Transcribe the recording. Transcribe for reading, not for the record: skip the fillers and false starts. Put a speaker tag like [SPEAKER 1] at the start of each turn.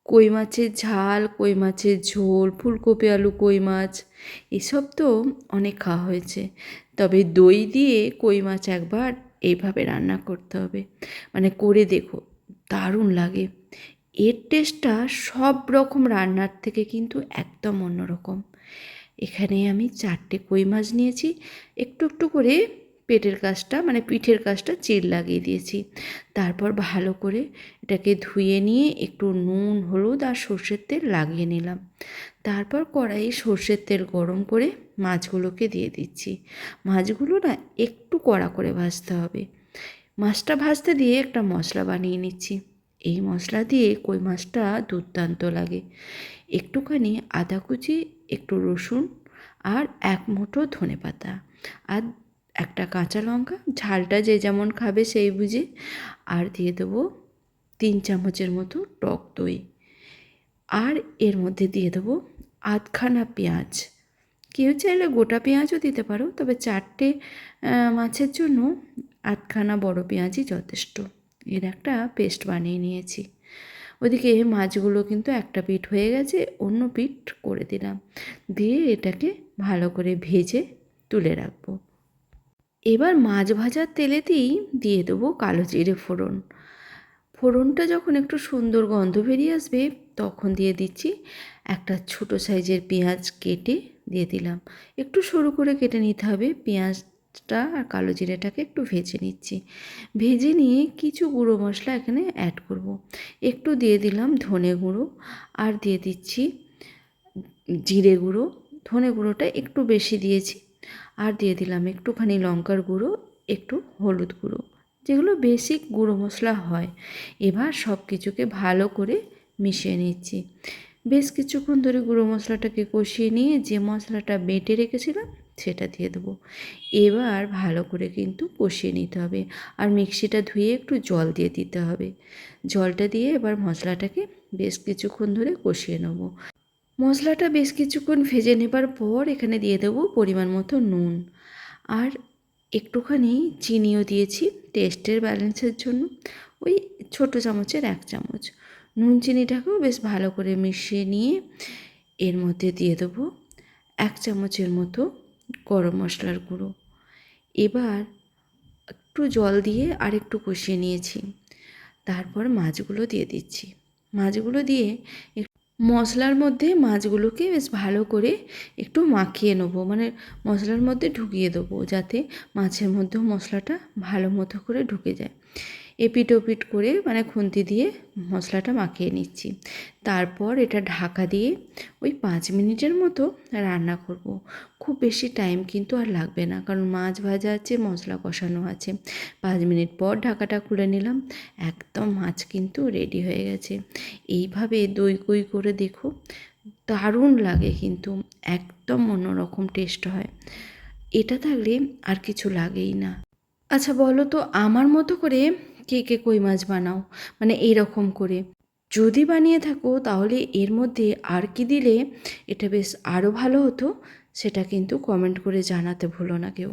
[SPEAKER 1] কই মাছের ঝাল, কই মাছের ঝোল, ফুলকপি আলু কই মাছ, এসব তো অনেক খাওয়া হয়েছে। তবে দই দিয়ে কই মাছ একবার এইভাবে রান্না করতে হবে, মানে করে দেখো, দারুণ লাগে। এর টেস্টটা সব রকম রান্নার থেকে কিন্তু একদম অন্যরকম। এখানে আমি 4টে কই মাছ নিয়েছি, একটু একটু করে পেটের কাছটা মানে পিঠের কাছটা চিড় লাগিয়ে দিয়েছি। তারপর ভালো করে এটাকে ধুয়ে নিয়ে একটু নুন হলুদ আর সর্ষের তেল লাগিয়ে নিলাম। তারপর কড়াইয়ে সর্ষের তেল গরম করে মাছগুলোকে দিয়ে দিচ্ছি। মাছগুলো না একটু কড়া করে ভাজতে হবে। মাছটা ভাজতে দিয়ে একটা মশলা বানিয়ে নিচ্ছি। এই মশলা দিয়ে কই মাছটা দুর্দান্ত লাগে। একটুখানি আদা কুচি, একটু রসুন আর 1 মুঠো ধনেপাতা আর একটা কাঁচা লঙ্কা, ঝালটা যে যেমন খাবে সেই বুঝে, আর দিয়ে দেবো 3 চামচের মতো টক দই। আর এর মধ্যে দিয়ে দেবো আধখানা পেঁয়াজ। কেউ চাইলে গোটা পেঁয়াজও দিতে পারো, তবে 4টে মাছের জন্য আধখানা বড় পেঁয়াজই যথেষ্ট। এর একটা পেস্ট বানিয়ে নিয়েছি। ওদিকে মাছগুলো কিন্তু একটা পিঠ হয়ে গেছে, অন্য পিঠ করে দিলাম, দিয়ে এটাকে ভালো করে ভেজে তুলে রাখবো। এবার মাছ ভাজার তেলেতেই দিয়ে দেবো কালো জিরে ফোড়ন। ফোড়নটা যখন একটু সুন্দর গন্ধ বেরিয়ে আসবে, তখন দিয়ে দিচ্ছি একটা ছোটো সাইজের পেঁয়াজ কেটে দিয়ে দিলাম। একটু সরু করে কেটে নিতে হবে। পেঁয়াজটা আর কালো জিরেটাকে একটু ভেজে নিচ্ছি। ভেজে নিয়ে কিছু গুঁড়ো মশলা এখানে অ্যাড করব। একটু দিয়ে দিলাম ধনে গুঁড়ো, আর দিয়ে দিচ্ছি জিরে গুঁড়ো। ধনে গুঁড়োটা একটু বেশি দিয়েছি। আর দিয়ে দিলাম একটুখানি লঙ্কার গুঁড়ো, একটু হলুদ গুঁড়ো, যেগুলো বেসিক গুঁড়ো মশলা হয়। এবার সব কিছুকে ভালো করে মিশিয়ে নিচ্ছি। বেশ কিছুক্ষণ ধরে গুঁড়ো মশলাটাকে কষিয়ে নিয়ে যে মশলাটা বেটে রেখেছিলাম সেটা দিয়ে দেবো। এবার ভালো করে কিন্তু কষিয়ে নিতে হবে, আর মিক্সিটা ধুয়ে একটু জল দিয়ে দিতে হবে। জলটা দিয়ে এবার মশলাটাকে বেশ কিছুক্ষণ ধরে কষিয়ে নেব। মশলাটা বেশ কিছুক্ষণ ভেজে নেবার পর এখানে দিয়ে দেবো পরিমাণ মতো নুন, আর একটুখানি চিনিও দিয়েছি টেস্টের ব্যালেন্সের জন্য, ওই ছোটো চামচের 1 চামচ। নুন চিনিটাকেও বেশ ভালো করে মিশিয়ে নিয়ে এর মধ্যে দিয়ে দেবো 1 চামচের মতো গরম মশলার গুঁড়ো। এবার একটু জল দিয়ে আর একটু কষিয়ে নিয়েছি। তারপর মাছগুলো দিয়ে দিচ্ছি। মাছগুলো দিয়ে মশলার মধ্যে মাছগুলোকে বেশ ভালো করে একটু মাখিয়ে নেবো, মানে মশলার মধ্যে ঢুকিয়ে দেবো, যাতে মাছের মধ্যেও মশলাটা ভালো মতো করে ঢুকে যায়। এপিট ওপিট করে মানে খুন্তি দিয়ে মশলাটা মাখিয়ে নিচ্ছি। তারপর এটা ঢাকা দিয়ে ওই 5 মিনিটের মতো রান্না করব। খুব বেশি টাইম কিন্তু আর লাগবে না, কারণ মাছ ভাজা আছে, মশলা কষানো আছে। 5 মিনিট পর ঢাকাটা খুলে নিলাম, একদম মাছ কিন্তু রেডি হয়ে গেছে। এইভাবে দই কই করে দেখো, দারুণ লাগে কিন্তু, একদম অন্যরকম টেস্ট হয়। এটা থাকলে আর কিছু লাগেই না। আচ্ছা বলো তো, আমার মতো করে কে কে কই মাছ বানাও, মানে এইরকম করে? যদি বানিয়ে থাকো তাহলে এর মধ্যে আর কি দিলে এটা বেশ আরও ভালো হতো, সেটা কিন্তু কমেন্ট করে জানাতে ভুলো না কেউ।